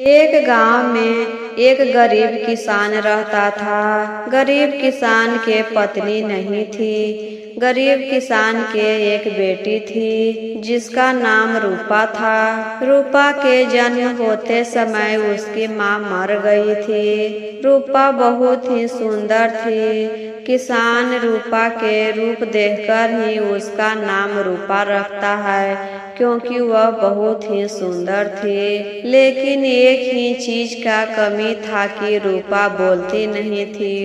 एक गांव में एक गरीब किसान रहता था। गरीब किसान के पत्नी नहीं थी। गरीब किसान के एक बेटी थी जिसका नाम रूपा था। रूपा के जन्म होते समय उसकी माँ मर गई थी। रूपा बहुत ही सुंदर थी। किसान रूपा के रूप देखकर ही उसका नाम रूपा रखता है, क्योंकि वह बहुत ही सुंदर थी। लेकिन एक ही चीज का कमी था कि रूपा बोलती नहीं थी,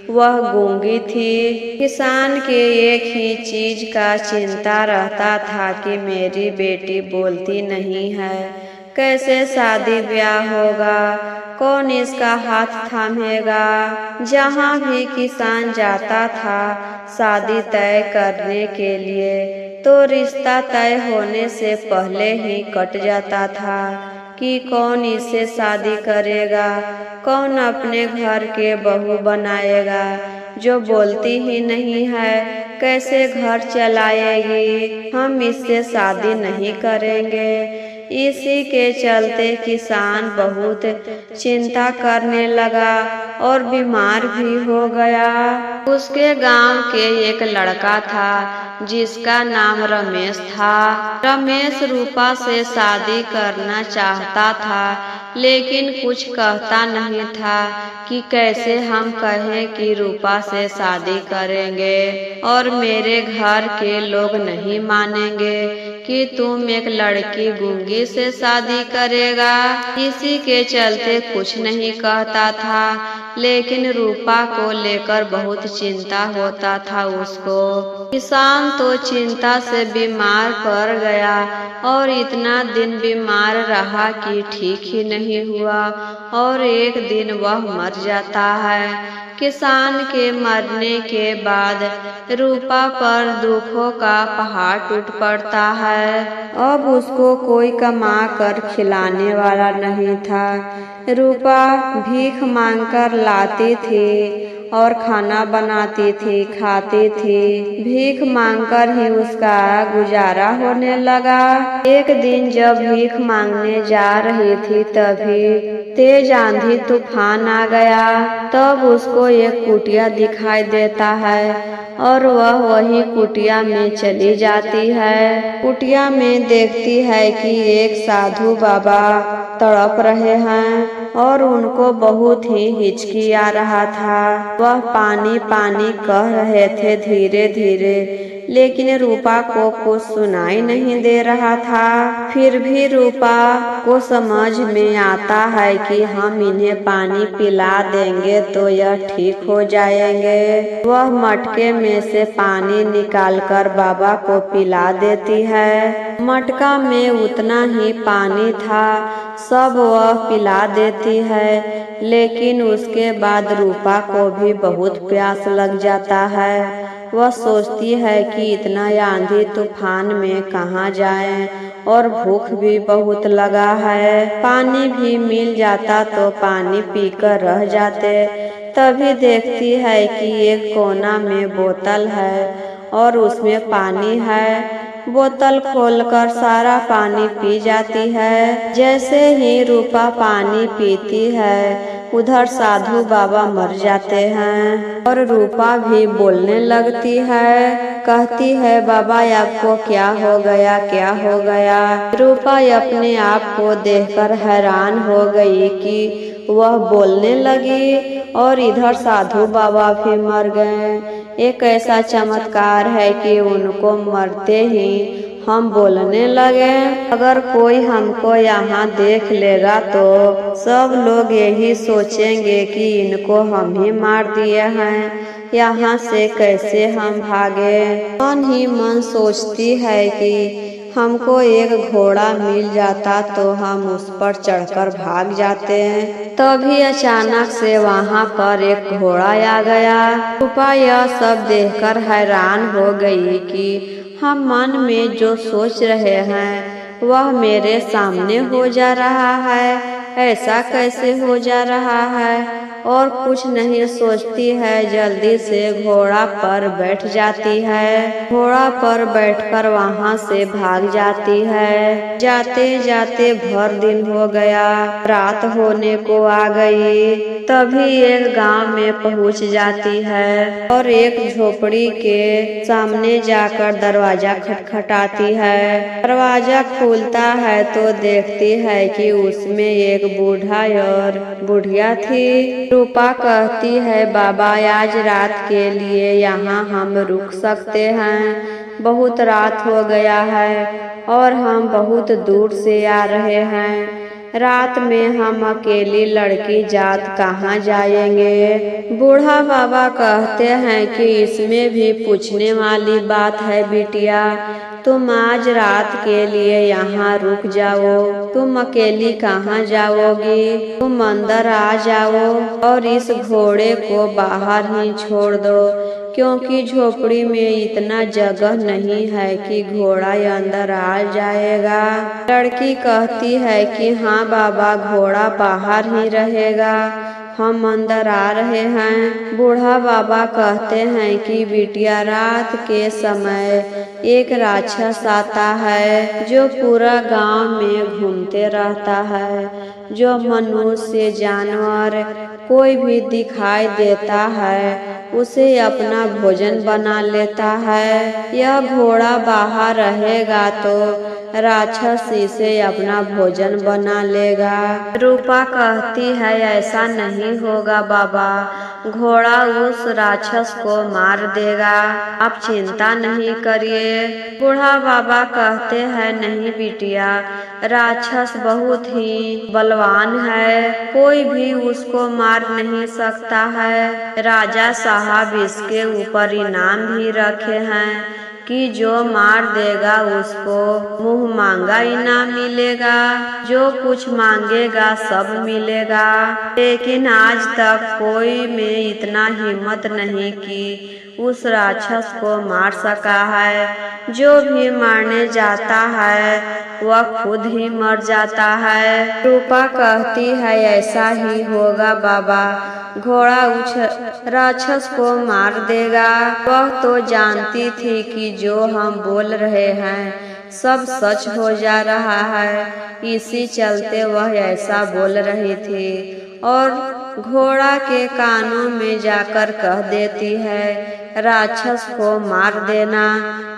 वह गूंगी थी। किसान के एक ही चीज का चिंता रहता था कि मेरी बेटी बोलती नहीं है, कैसे शादी ब्याह होगा, कौन इसका हाथ थामेगा। जहाँ भी किसान जाता था शादी तय करने के लिए, तो रिश्ता तय होने से पहले ही कट जाता था कि कौन इससे शादी करेगा, कौन अपने घर के बहू बनाएगा। जो बोलती ही नहीं है, कैसे घर चलाएगी, हम इससे शादी नहीं करेंगे। इसी के चलते किसान बहुत चिंता करने लगा और बीमार भी हो गया। उसके गांव के एक लड़का था जिसका नाम रमेश था। रमेश रूपा से शादी करना चाहता था, लेकिन कुछ कहता नहीं था कि कैसे हम कहें कि रूपा से शादी करेंगे और मेरे घर के लोग नहीं मानेंगे कि तुम एक लड़की गूंगी से शादी करेगा। इसी के चलते कुछ नहीं कहता था, लेकिन रूपा को लेकर बहुत चिंता होता था उसको। किसान तो चिंता से बीमार पड़ गया और इतना दिन बीमार रहा कि ठीक ही नहीं हुआ और एक दिन वह मर जाता है। किसान के मरने के बाद रूपा पर दुखों का पहाड़ टूट पड़ता है। अब उसको कोई कमा कर खिलाने वाला नहीं था। रूपा भीख मांगकर लाती थी और खाना बनाती थी, खाती थी। भीख मांगकर ही उसका गुजारा होने लगा। एक दिन जब भीख मांगने जा रही थी, तभी तेज आंधी तूफान आ गया। तब उसको एक कुटिया दिखाई देता है और वह वही कुटिया में चली जाती है। कुटिया में देखती है कि एक साधु बाबा तड़प रहे हैं और उनको बहुत ही हिचकी आ रहा था। वह पानी पानी कह रहे थे धीरे धीरे, लेकिन रूपा को कुछ सुनाई नहीं दे रहा था। फिर भी रूपा को समझ में आता है कि हम इन्हें पानी पिला देंगे तो यह ठीक हो जाएंगे। वह मटके में से पानी निकालकर बाबा को पिला देती है। मटका में उतना ही पानी था, सब वह पिला देती है। लेकिन उसके बाद रूपा को भी बहुत प्यास लग जाता है। वह सोचती है कि इतना आंधी तूफान में कहाँ जाए और भूख भी बहुत लगा है। पानी भी मिल जाता तो पानी पीकर रह जाते। तभी देखती है कि एक कोना में बोतल है और उसमें पानी है। बोतल खोलकर सारा पानी पी जाती है। जैसे ही रूपा पानी पीती है, उधर साधु बाबा मर जाते हैं और रूपा भी बोलने लगती है। कहती है, बाबा आपको क्या हो गया, क्या हो गया। रूपा अपने आप को देखकर हैरान हो गई कि वह बोलने लगी और इधर साधु बाबा भी मर गए। एक ऐसा चमत्कार है कि उनको मरते ही हम बोलने लगे। अगर कोई हमको यहाँ देख लेगा तो सब लोग यही सोचेंगे कि इनको हम ही मार दिए हैं, यहाँ से कैसे हम भागे। मन ही मन सोचती है कि हमको एक घोड़ा मिल जाता तो हम उस पर चढ़कर भाग जाते हैं। तभी अचानक से वहाँ पर एक घोड़ा आ गया। रूपा यह सब देखकर हैरान हो गई कि हम मन में जो सोच रहे हैं वह मेरे सामने हो जा रहा है। ऐसा कैसे हो जा रहा है। और कुछ नहीं सोचती है, जल्दी से घोड़ा पर बैठ जाती है। घोड़ा पर बैठकर वहाँ से भाग जाती है। जाते जाते भर दिन हो गया, रात होने को आ गई। तभी एक गांव में पहुँच जाती है और एक झोपड़ी के सामने जाकर दरवाजा खटखटाती है। दरवाजा खुलता है तो देखती है कि उसमें एक बूढ़ा और बुढ़िया थी। रूपा कहती है, बाबा आज रात के लिए यहाँ हम रुक सकते हैं। बहुत रात हो गया है और हम बहुत दूर से आ रहे हैं। रात में हम अकेली लड़की जात कहाँ जाएंगे। बूढ़ा बाबा कहते हैं कि इसमें भी पूछने वाली बात है बिटिया, तुम आज रात के लिए यहाँ रुक जाओ। तुम अकेली कहाँ जाओगी, तुम अंदर आ जाओ और इस घोड़े को बाहर ही छोड़ दो, क्योंकि झोपड़ी में इतना जगह नहीं है कि घोड़ा अंदर आ जाएगा। लड़की कहती है कि हाँ बाबा, घोड़ा बाहर ही रहेगा, हम अंदर आ रहे हैं। बूढ़ा बाबा कहते हैं कि बिटिया, रात के समय एक राक्षस आता है जो पूरा गांव में घूमते रहता है। जो मनुष्य, जानवर कोई भी दिखाई देता है उसे अपना भोजन बना लेता है। यह घोड़ा बाहर रहेगा तो राक्षस इसे अपना भोजन बना लेगा। रूपा कहती है, ऐसा नहीं होगा बाबा, घोड़ा उस राक्षस को मार देगा, आप चिंता नहीं करिए। बूढ़ा बाबा कहते हैं, नहीं बिटिया, राक्षस बहुत ही बलवान है, कोई भी उसको मार नहीं सकता है। राजा साहब इसके ऊपर इनाम भी रखे हैं कि जो मार देगा उसको मुंह मांगा इनाम मिलेगा, जो कुछ मांगेगा सब मिलेगा। लेकिन आज तक कोई में इतना हिम्मत नहीं कि उस राक्षस को मार सका है। जो भी मारने जाता है वह खुद ही मर जाता है। रूपा कहती है, ऐसा ही होगा बाबा, घोड़ा उस राक्षस को मार देगा। वह तो जानती थी कि जो हम बोल रहे हैं सब सच हो जा रहा है, इसी चलते वह ऐसा बोल रही थी। और घोड़ा के कानों में जाकर कह देती है, राक्षस को मार देना।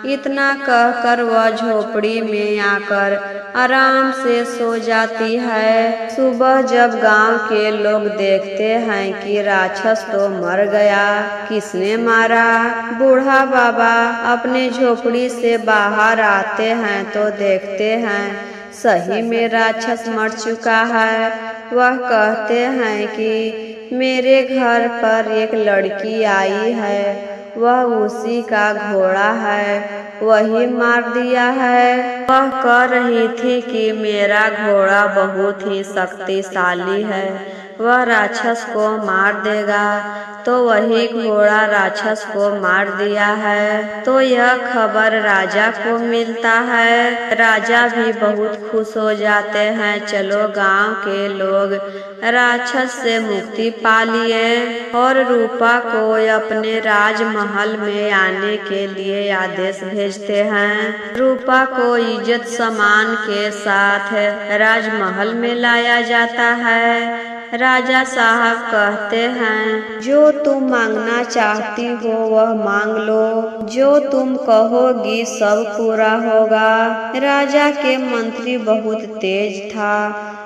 इतना कहकर वह झोपड़ी में आकर आराम से सो जाती है। सुबह जब गांव के लोग देखते हैं कि राक्षस तो मर गया, किसने मारा, बूढ़ा बाबा अपने झोपड़ी से बाहर आते हैं तो देखते हैं सही में राक्षस मर चुका है। वह कहते हैं कि मेरे घर पर एक लड़की आई है, वह उसी का घोड़ा है, वही मार दिया है। वह कह रही थी कि मेरा घोड़ा बहुत ही शक्तिशाली है, वह राक्षस को मार देगा। तो वही घोड़ा राक्षस को मार दिया है। तो यह खबर राजा को मिलता है। राजा भी बहुत खुश हो जाते हैं, चलो गांव के लोग राक्षस से मुक्ति पा लिए और रूपा को अपने राजमहल में आने के लिए आदेश भेजते हैं। रूपा को इज्जत सम्मान के साथ राजमहल में लाया जाता है। राजा साहब कहते हैं, जो तुम मांगना चाहती हो वह मांग लो, जो तुम कहोगी सब पूरा होगा। राजा के मंत्री बहुत तेज था,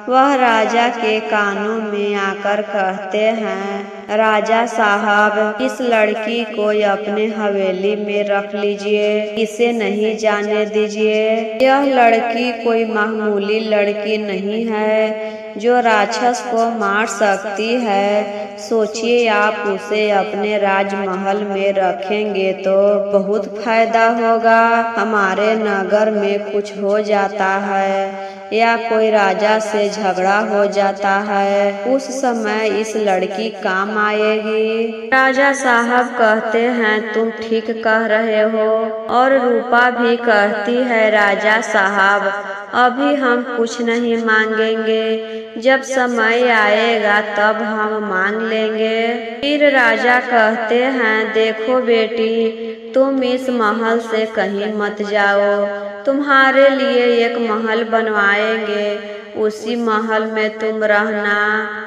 वह राजा के कानों में आकर कहते हैं, राजा साहब, इस लड़की को अपने हवेली में रख लीजिए, इसे नहीं जाने दीजिए। यह लड़की कोई मामूली लड़की नहीं है जो राक्षस को मार सकती है। सोचिए, आप उसे अपने राजमहल में रखेंगे तो बहुत फायदा होगा। हमारे नगर में कुछ हो जाता है या कोई राजा से झगड़ा हो जाता है, उस समय इस लड़की काम आएगी। राजा साहब कहते हैं तुम ठीक कह रहे हो, और रूपा भी कहती है राजा साहब अभी हम कुछ नहीं मांगेंगे, जब समय आएगा तब हम मांग लेंगे। फिर राजा कहते हैं देखो बेटी, तुम इस महल से कहीं मत जाओ, तुम्हारे लिए एक महल बनवाएंगे, उसी महल में तुम रहना,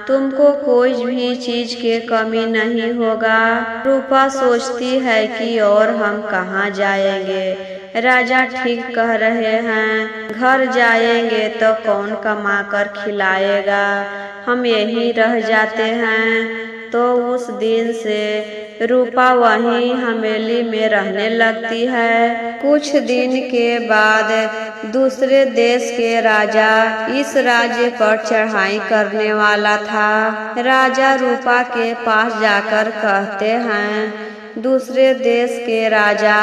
तुमको कोई भी चीज के कमी नहीं होगा। रूपा सोचती है कि और हम कहाँ जाएंगे, राजा ठीक कह रहे हैं, घर जाएंगे तो कौन कमा कर खिलाएगा, हम यहीं रह जाते हैं। तो उस दिन से रूपा वहीं हवेली में रहने लगती है। कुछ दिन के बाद दूसरे देश के राजा इस राज्य पर चढ़ाई करने वाला था। राजा रूपा के पास जाकर कहते हैं दूसरे देश के राजा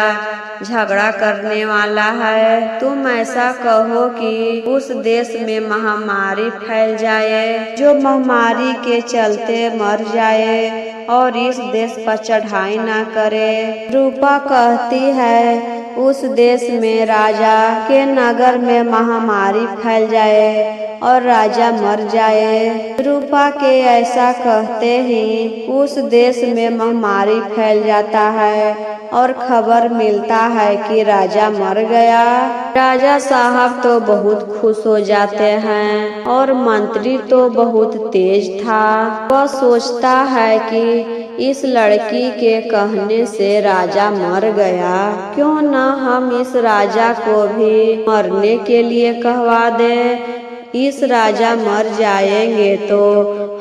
झगड़ा करने वाला है, तुम ऐसा कहो कि उस देश में महामारी फैल जाए, जो महामारी के चलते मर जाए और इस देश पर चढ़ाई ना करे। रूपा कहती है उस देश में राजा के नगर में महामारी फैल जाए और राजा मर जाए। रूपा के ऐसा कहते ही उस देश में महामारी फैल जाता है और खबर मिलता है कि राजा मर गया। राजा साहब तो बहुत खुश हो जाते हैं और मंत्री तो बहुत तेज था। वह सोचता है कि इस लड़की के कहने से राजा मर गया, क्यों न हम इस राजा को भी मरने के लिए कहवा दें। इस राजा मर जाएंगे तो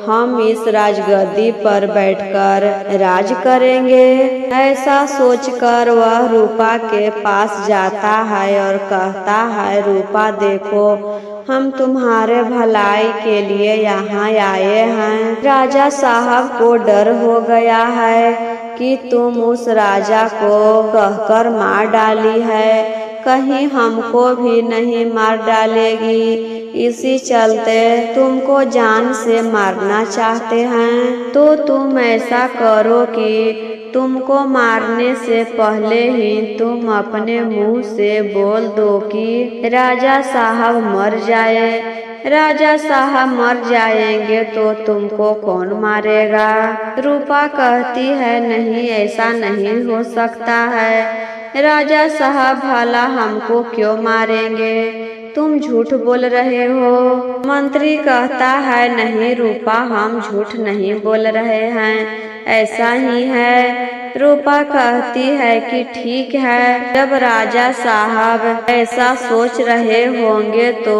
हम इस राजगद्दी पर बैठकर राज करेंगे। ऐसा सोचकर वह रूपा के पास जाता है और कहता है रूपा देखो, हम तुम्हारे भलाई के लिए यहाँ आए हैं। राजा साहब को डर हो गया है कि तुम उस राजा को कहकर मार डाली है, कहीं हमको भी नहीं मार डालेगी, इसी चलते तुमको जान से मारना चाहते हैं। तो तुम ऐसा करो कि तुमको मारने से पहले ही तुम अपने मुंह से बोल दो कि राजा साहब मर जाए। राजा साहब मर जाएंगे तो तुमको कौन मारेगा। रूपा कहती है नहीं, ऐसा नहीं हो सकता है, राजा साहब भला हमको क्यों मारेंगे, तुम झूठ बोल रहे हो। मंत्री कहता है नहीं रूपा, हम झूठ नहीं बोल रहे हैं, ऐसा ही है। रूपा कहती है कि ठीक है, जब राजा साहब ऐसा सोच रहे होंगे तो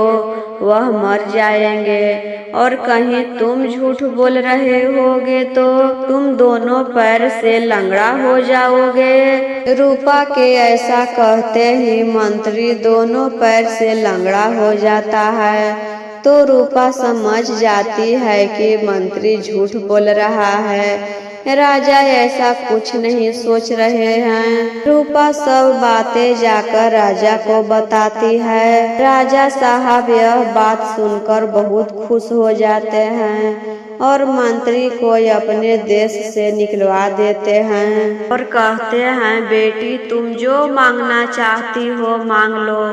वह मर जाएंगे, और कहीं तुम झूठ बोल रहे होगे तो तुम दोनों पैर से लंगड़ा हो जाओगे। रूपा के ऐसा कहते ही मंत्री दोनों पैर से लंगड़ा हो जाता है। तो रूपा समझ जाती है कि मंत्री झूठ बोल रहा है, राजा ऐसा कुछ नहीं सोच रहे हैं। रूपा सब बातें जाकर राजा को बताती है। राजा साहब यह बात सुनकर बहुत खुश हो जाते हैं और मंत्री को अपने देश से निकलवा देते हैं और कहते हैं बेटी तुम जो मांगना चाहती हो मांग लो,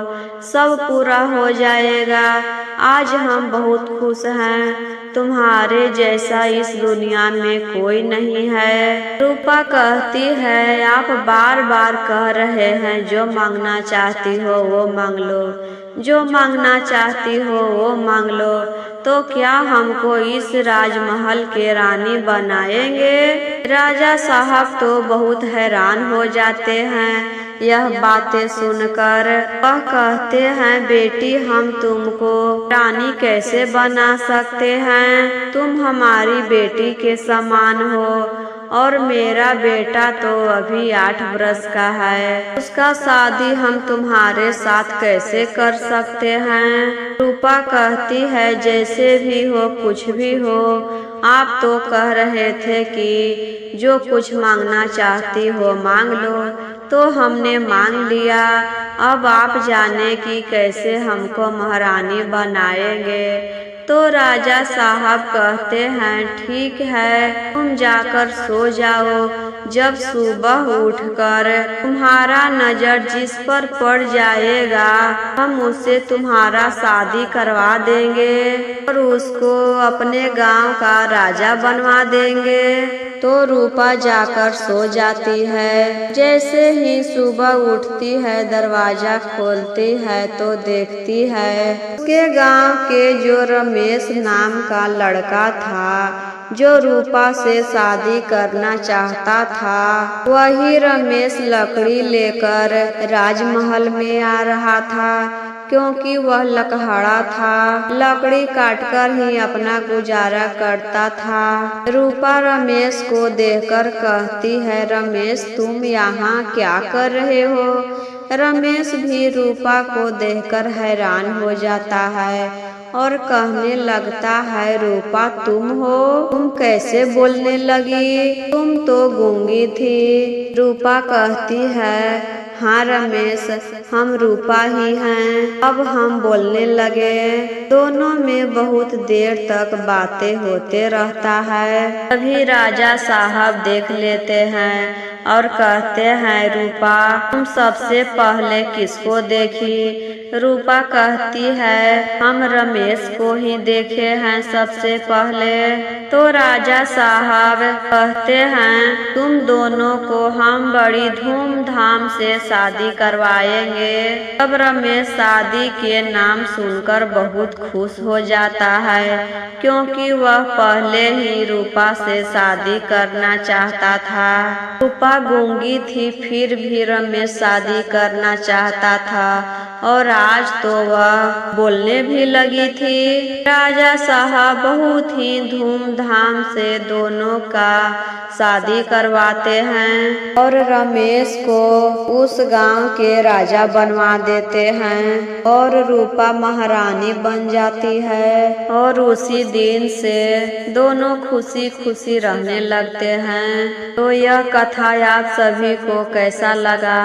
सब पूरा हो जाएगा। आज हम बहुत खुश हैं, तुम्हारे जैसा इस दुनिया में कोई नहीं है। रूपा कहती है आप बार बार कह रहे हैं जो मांगना चाहती हो वो मांग लो, जो मांगना चाहती हो वो मांग लो, तो क्या हमको इस राजमहल के रानी बनाएंगे। राजा साहब तो बहुत हैरान हो जाते हैं यह बातें सुनकर। वह कहते हैं बेटी हम तुमको रानी कैसे बना सकते हैं, तुम हमारी बेटी के समान हो और मेरा बेटा तो अभी 8 वर्ष का है, उसका शादी हम तुम्हारे साथ कैसे कर सकते हैं। रूपा कहती है जैसे भी हो कुछ भी हो, आप तो कह रहे थे कि जो कुछ मांगना चाहती हो मांग लो, तो हमने मांग लिया। अब आप जाने कि कैसे हमको महारानी बनाएंगे। तो राजा साहब कहते हैं, ठीक है, तुम जाकर सो जाओ। जब सुबह उठकर तुम्हारा नजर जिस पर पड़ जाएगा, हम उससे तुम्हारा शादी करवा देंगे और उसको अपने गांव का राजा बनवा देंगे। तो रूपा जाकर सो जाती है। जैसे ही सुबह उठती है, दरवाजा खोलती है तो देखती है उसके गांव के जो रमेश नाम का लड़का था, जो रूपा से शादी करना चाहता था, वही रमेश लकड़ी लेकर राजमहल में आ रहा था। क्योंकि वह लकहड़ा था, लकड़ी काटकर ही अपना गुजारा करता था। रूपा रमेश को देखकर कहती है, रमेश तुम यहाँ क्या कर रहे हो? रमेश भी रूपा को देखकर हैरान हो जाता है और कहने लगता है, रूपा तुम हो? तुम कैसे बोलने लगी? तुम तो गूंगी थी। रूपा कहती है, हाँ रमेश, हम रूपा ही हैं। अब हम बोलने लगे। दोनों में बहुत देर तक बातें होते रहता है। तभी राजा साहब देख लेते हैं और कहते हैं, रूपा तुम सबसे पहले किसको देखी? रूपा कहती है, हम रमेश को ही देखे हैं सबसे पहले। तो राजा साहब कहते हैं, तुम दोनों को हम बड़ी धूमधाम से शादी करवाएंगे। तब रमेश शादी के नाम सुनकर बहुत खुश हो जाता है, क्योंकि वह पहले ही रूपा से शादी करना चाहता था। रूपा गूंगी थी, फिर भी रमेश शादी करना चाहता था और आज तो वह बोलने भी लगी थी। राजा साहब बहुत ही धूमधाम से दोनों का शादी करवाते हैं और रमेश को उस गांव के राजा बनवा देते हैं और रूपा महारानी बन जाती है। और उसी दिन से दोनों खुशी खुशी रहने लगते हैं। तो यह कथा आप सभी को कैसा लगा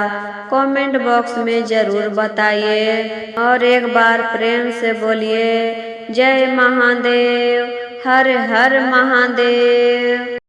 कमेंट बॉक्स में जरूर बताइए और एक बार प्रेम से बोलिए, जय महादेव, हर हर महादेव।